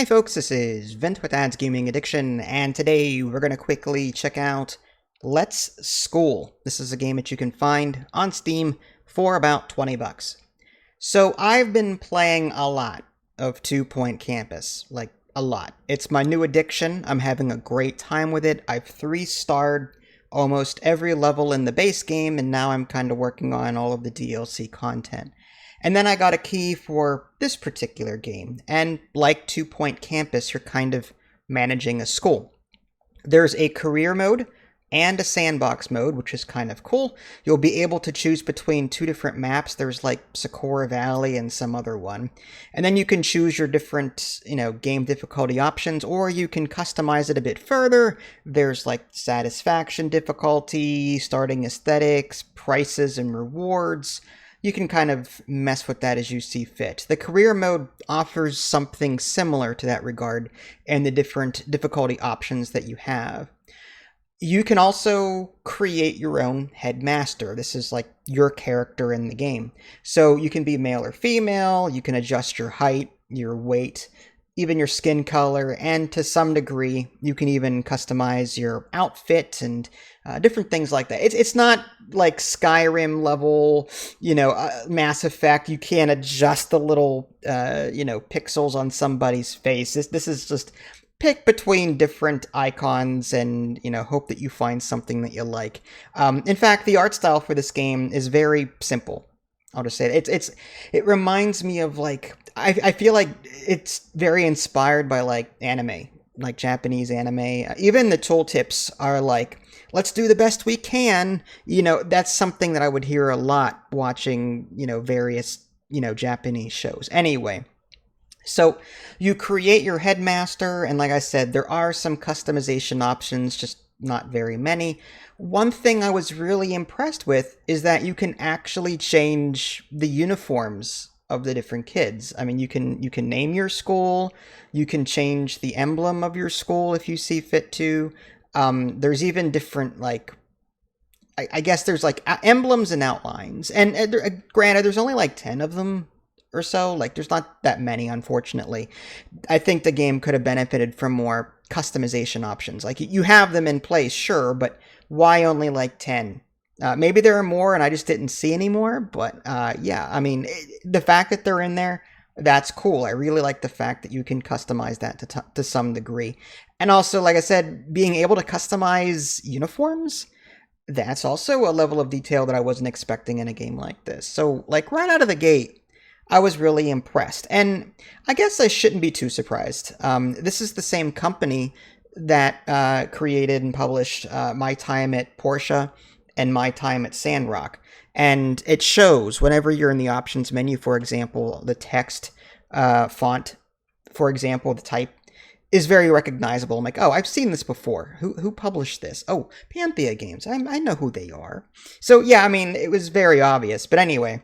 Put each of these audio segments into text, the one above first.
Hey folks, this is Vent with Dad's Gaming Addiction, and today we're going to quickly check out Let's School. This is a game that you can find on Steam for about 20 bucks. So I've been playing a lot of Two Point Campus, like a lot. It's my new addiction. I'm having a great time with it. I've 3-starred almost every level in the base game, and now I'm kind of working on all of the DLC content. And then I got a key for this particular game, and like Two Point Campus, you're kind of managing a school. There's a career mode and a sandbox mode, which is kind of cool. You'll be able to choose between 2 different maps. There's like Socorro Valley and some other one. And then you can choose your different, game difficulty options, or you can customize it a bit further. There's like satisfaction difficulty, starting aesthetics, prices and rewards. You can kind of mess with that as you see fit. The career mode offers something similar to that regard and the different difficulty options that you have. You can also create your own headmaster. This is like your character in the game. So you can be male or female, you can adjust your height, your weight, even your skin color, and to some degree, you can even customize your outfit and different things like that. It's not like Skyrim level, Mass Effect. You can't adjust the little, pixels on somebody's face. This is just pick between different icons and, hope that you find something that you like. In fact, the art style for this game is very simple. I'll just say it. It reminds me of like, I feel like it's very inspired by like anime, like Japanese anime. Even the tooltips are like, let's do the best we can. That's something that I would hear a lot watching, various, Japanese shows. Anyway, so you create your headmaster, and like I said, there are some customization options, just not very many. One thing I was really impressed with is that you can actually change the uniforms of the different kids. I mean, you can name your school, you can change the emblem of your school if you see fit to. There's even different, like, I guess there's like emblems and outlines. And granted, there's only like 10 of them or so. Like, there's not that many, unfortunately. I think the game could have benefited from more customization options. Like, you have them in place, sure, but why only like 10? Maybe there are more and I just didn't see any more, but yeah, I mean, the fact that they're in there, that's cool. I really like the fact that you can customize that to some degree. And also, like I said, being able to customize uniforms, that's also a level of detail that I wasn't expecting in a game like this. So, like, right out of the gate, I was really impressed. And I guess I shouldn't be too surprised. This is the same company that created and published My Time at Portia and My Time at Sandrock. And it shows whenever you're in the options menu, for example, the text font, for example, the type is very recognizable. I'm like, oh, I've seen this before. Who published this? Oh, Panthea Games. I know who they are. So yeah, I mean, it was very obvious. But anyway,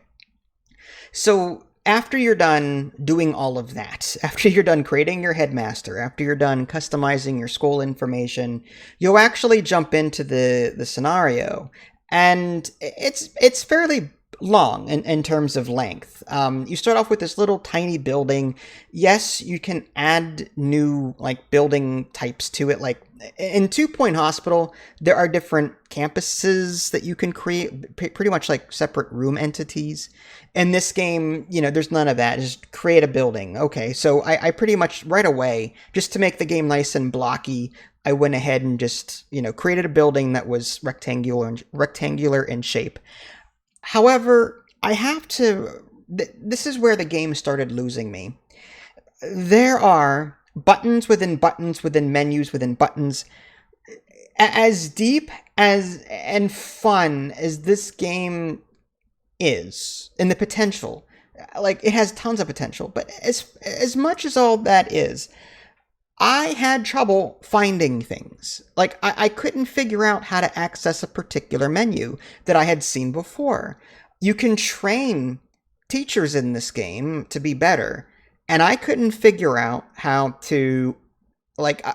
so after you're done doing all of that, after you're done creating your headmaster, after you're done customizing your school information, you'll actually jump into the scenario. And it's fairly long in terms of length. You start off with this little tiny building. Yes, you can add new like building types to it. Like in Two Point Hospital, there are different campuses that you can create, pretty much like separate room entities. In this game, there's none of that. Just create a building. Okay, so I pretty much right away, just to make the game nice and blocky, I went ahead and just, created a building that was rectangular in shape. However, I have to, this is where the game started losing me. There are buttons within buttons within menus within buttons. As deep as and fun as this game is, and the potential, like, it has tons of potential, but as much as all that is, I had trouble finding things. Like, I couldn't figure out how to access a particular menu that I had seen before. You can train teachers in this game to be better, and I couldn't figure out how to, like,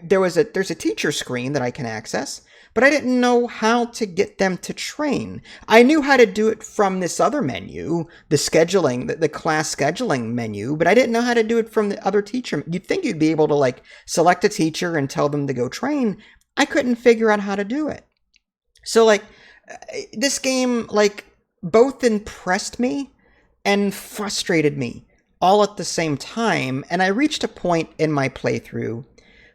there's a teacher screen that I can access, but I didn't know how to get them to train. I knew how to do it from this other menu, the scheduling, the class scheduling menu, but I didn't know how to do it from the other teacher. You'd think you'd be able to like select a teacher and tell them to go train. I couldn't figure out how to do it. So like this game like both impressed me and frustrated me all at the same time, and I reached a point in my playthrough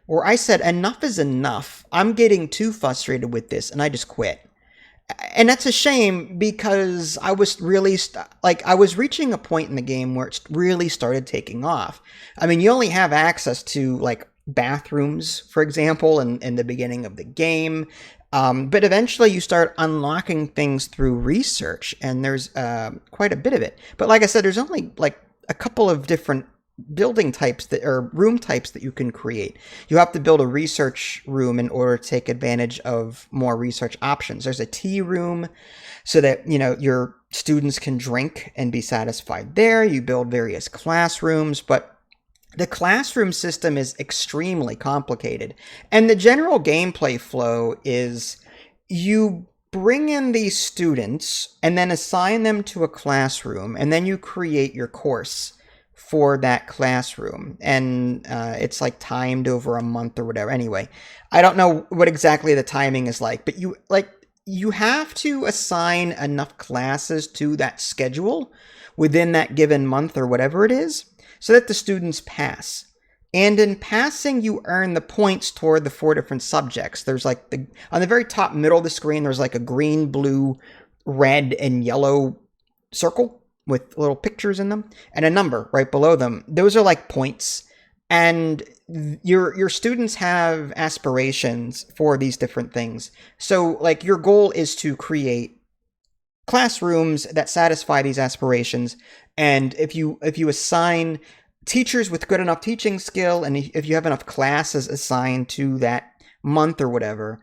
where I said, enough is enough. I'm getting too frustrated with this, and I just quit. And that's a shame because I was really, I was reaching a point in the game where it really started taking off. I mean, you only have access to, like, bathrooms, for example, in the beginning of the game. But eventually you start unlocking things through research, and there's quite a bit of it. But like I said, there's only, like, a couple of different building types or room types that you can create. You have to build a research room in order to take advantage of more research options. There's a tea room so that, you know, your students can drink and be satisfied there. You build various classrooms, but the classroom system is extremely complicated. And the general gameplay flow is you bring in these students and then assign them to a classroom, and then you create your course for that classroom, and it's like timed over a month or whatever. Anyway, I don't know what exactly the timing is like, but you have to assign enough classes to that schedule within that given month or whatever it is, so that the students pass. And in passing, you earn the points toward the 4 different subjects. There's like on the very top middle of the screen, there's like a green, blue, red, and yellow circle with little pictures in them and a number right below them. Those are like points, and your students have aspirations for these different things. So like your goal is to create classrooms that satisfy these aspirations, and if you assign teachers with good enough teaching skill, and if you have enough classes assigned to that month or whatever,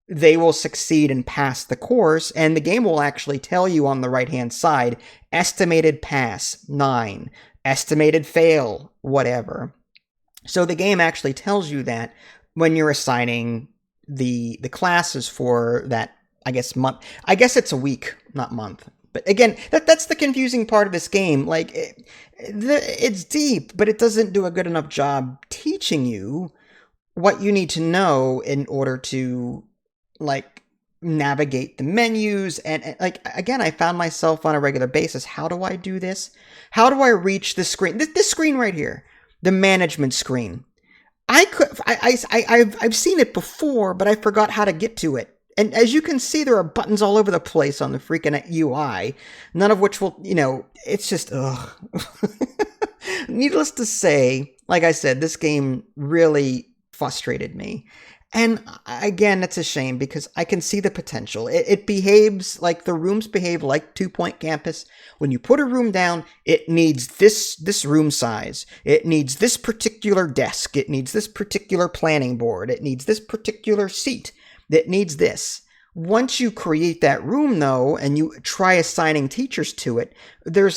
they will succeed and pass the course, and the game will actually tell you on the right-hand side, estimated pass, 9, estimated fail, whatever. So the game actually tells you that when you're assigning the classes for that, I guess, month. I guess it's a week, not month. But again, that's the confusing part of this game. Like, it's deep, but it doesn't do a good enough job teaching you what you need to know in order to like navigate the menus. And like, again, I found myself on a regular basis. How do I do this? How do I reach the screen? This screen right here, the management screen. I've seen it before, but I forgot how to get to it. And as you can see, there are buttons all over the place on the freaking UI, none of which will, you know, it's just, ugh. Needless to say, like I said, this game really frustrated me. And again, that's a shame because I can see the potential. It behaves like the rooms behave like 2 Point Campus. When you put a room down, it needs this room size. It needs this particular desk. It needs this particular planning board. It needs this particular seat. It needs this. Once you create that room, though, and you try assigning teachers to it, there's,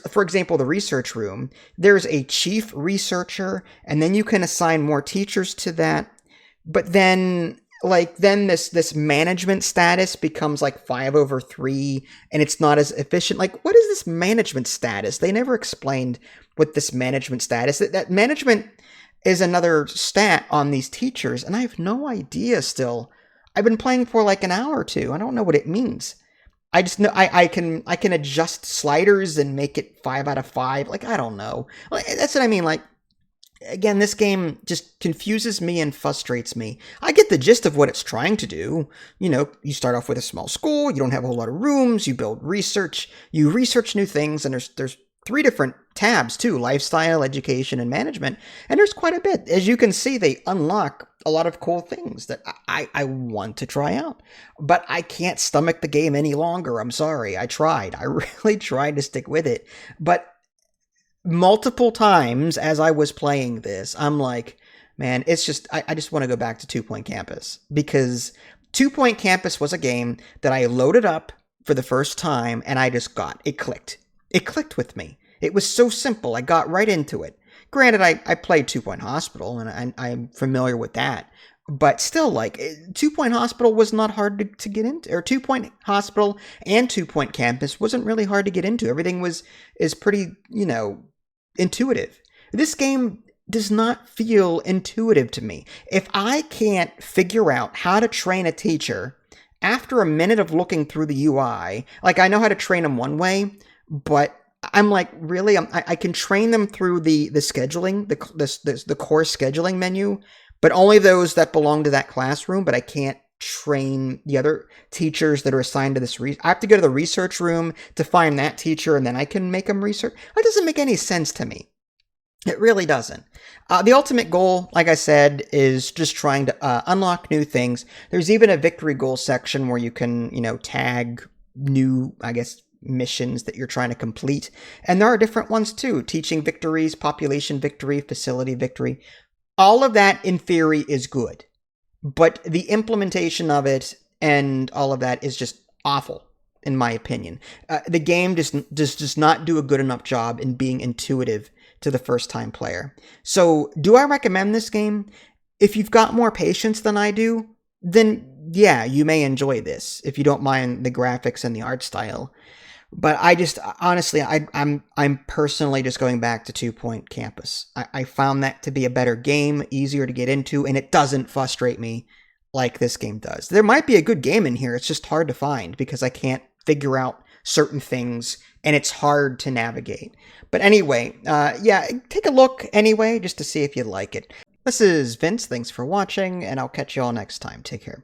for example, the research room. There's a chief researcher, and then you can assign more teachers to that. But then this management status becomes like 5/3, and it's not as efficient. Like, what is this management status? They never explained what this management status. That management is another stat on these teachers, and I have no idea still. I've been playing for like an hour or two. I don't know what it means. I just know I can adjust sliders and make it 5 out of 5. Like, I don't know. That's what I mean. Like, again, this game just confuses me and frustrates me. I get the gist of what it's trying to do. You know, you start off with a small school, you don't have a whole lot of rooms, you build research, you research new things, and there's 3 different tabs too: lifestyle, education, and management. And there's quite a bit. As you can see, they unlock a lot of cool things that I want to try out. But I can't stomach the game any longer. I'm sorry. I tried. I really tried to stick with it. But multiple times as I was playing this, I'm like, man, it's just, I just want to go back to 2 Point Campus, because 2 Point Campus was a game that I loaded up for the first time and I just it clicked. It clicked with me. It was so simple. I got right into it. Granted, I played 2 Point Hospital, and I'm familiar with that. But still, like, 2 Point Hospital was not hard to get into, or 2 Point Hospital and 2 Point Campus wasn't really hard to get into. Everything is pretty, intuitive. This game does not feel intuitive to me. If I can't figure out how to train a teacher after a minute of looking through the UI, like, I know how to train them one way, but I'm like, really? I can train them through the scheduling, the course scheduling menu, but only those that belong to that classroom, but I can't train the other teachers that are assigned to this. I have to go to the research room to find that teacher, and then I can make them research. That doesn't make any sense to me. It really doesn't. The ultimate goal, like I said, is just trying to unlock new things. There's even a victory goal section where you can, tag new, I guess, missions that you're trying to complete. And there are different ones too. Teaching victories, population victory, facility victory. All of that, in theory, is good. But the implementation of it and all of that is just awful, in my opinion. The game does not do a good enough job in being intuitive to the first-time player. So, do I recommend this game? If you've got more patience than I do, then yeah, you may enjoy this, if you don't mind the graphics and the art style. But I just, honestly, I'm personally just going back to 2 Point Campus. I found that to be a better game, easier to get into, and it doesn't frustrate me like this game does. There might be a good game in here, it's just hard to find because I can't figure out certain things, and it's hard to navigate. But anyway, yeah, take a look anyway, just to see if you like it. This is Vince, thanks for watching, and I'll catch you all next time. Take care.